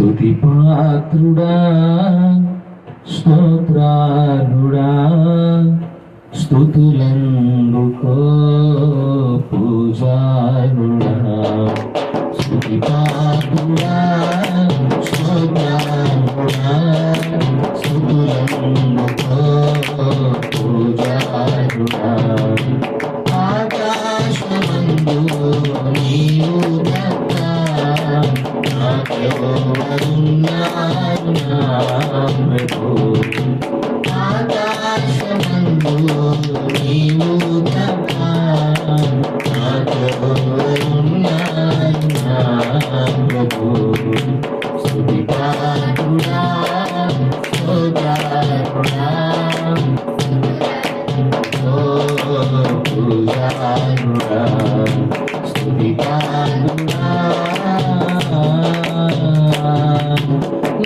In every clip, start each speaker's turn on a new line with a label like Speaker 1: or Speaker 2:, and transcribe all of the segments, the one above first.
Speaker 1: స్తుతి పాత్రుడా, స్తోత్రారుడా, స్తుతులందుకో పూజారుడా. స్తుతి పాత్రుడా, స్తోత్రారుడా, స్తుతులందుకో పూజారుడా. ఆకాశమందు నీవు తప్ప నాకెవరున్నారు నా ప్రభు. ఆకాశమందు నీవు తప్ప నాకెవరున్నారు నా ప్రభు. స్తుతి పాత్రుడా, స్తోత్రారుడా, పూజారుడా. స్తుతి పాత్రుడా,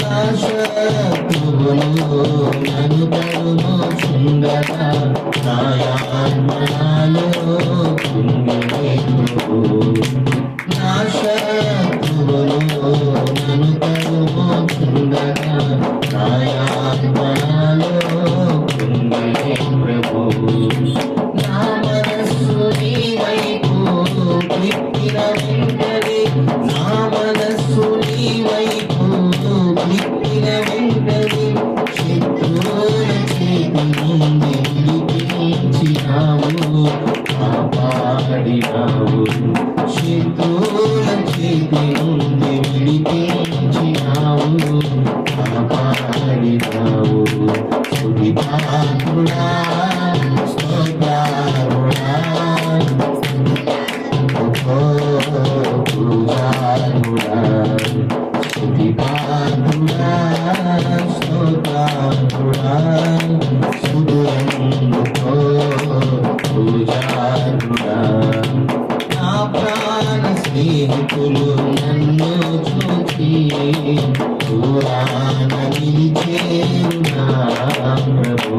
Speaker 1: నా శత్రువులు నన్ను తరుముచుండగా నా ఆత్మలో కుంగిపోవు. నా శత్రువులు నన్ను తరుముచుండగా నా ఆత్మలో కుంగిపోవు ప్రభు. నా మనస్సు నీ వైపు త్రిప్పిన వెంటనే, నా మనస్సు నీ వైపు త్రిప్పిన వెంటనే శత్రువుల చేతి నుండి విడిపించినావు, కాపాడినావు. శత్రువుల చేతి నుండి విడిపించినావు, కాపాడినావు. స్తుతి పాత్రుడా, స్తోత్రారుడా, పూజారుడా. స్తుతి పాత్రుడా, స్తోత్రారుడా, స్తుతులందుకో పూజారుడా. నా ప్రాణ స్నేహితులు నన్ను చూచి దూరాన నిలిచేరు నా ప్రభు.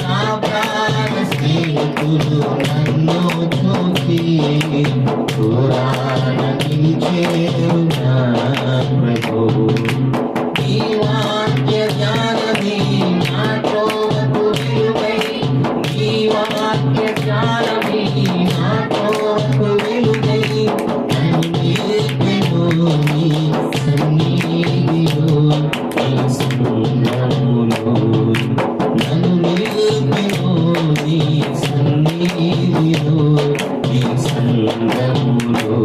Speaker 1: నా ప్రాణ స్నేహితులు నన్ను చూచి దూరాన నిలిచేరు నా ప్రభు. ఈ వాక్య జ్ఞానమే నా తోవకు వెలుగై, ఈ వాక్య జ్ఞానమే నా తోవకు వెలుగై. నన్ను నిలిపెను నీ సన్నిధిలో, నీ సంగములో. నన్ను నిలిపెను నీ సన్నిధిలో, నీ సంగములో.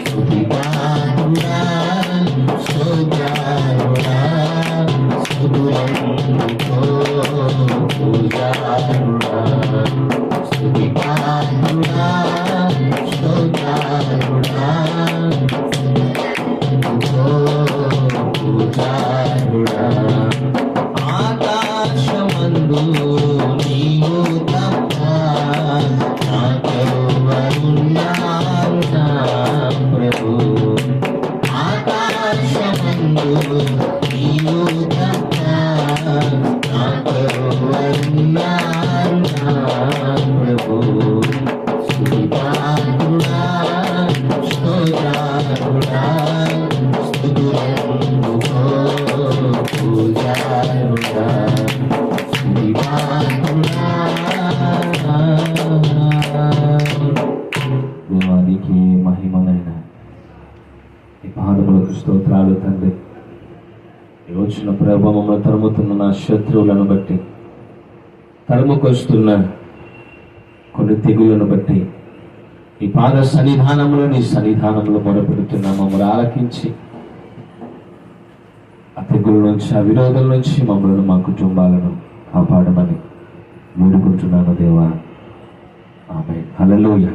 Speaker 1: స్తుతి పాత్రుడా, స్తోత్రారుడా, స్తుతులందుకో పూజారుడా. స్తుతి పాత్రుడా, స్తోత్రారుడా, పూజారుడా. ఆకాశమందు నీవు తప్ప నాకెవరున్నారు నా ప్రభు. ఆకాశమందు నీవు తప్ప నాకెవరున్నారు నా ప్రభు. స్తుతి పాత్రుడా, స్తోత్రారుడా, స్తుతులందుకో పూజారుడా. స్తుతి పాత్రుడా. దేవానికి మహిమనైన ఈ పాదములకు స్తోత్రాలు తండ్రి. ఈ వచ్చిన ప్రభావంలో తరుముతున్న నా శత్రువులను బట్టి, తరుముకొస్తున్న కొన్ని తెగులను బట్టి ఈ పాద సన్నిధానంలో, నీ సన్నిధానంలో మొరపెడుతున్నా. మమ్మల్ని ఆలకించి ఆ తెగుల నుంచి, ఆ విరోధుల నుంచి మమ్మల్ని, మా కుటుంబాలను కాపాడమని వేడుకుంటున్నాను దేవా. ఆమేన్. హల్లెలూయా.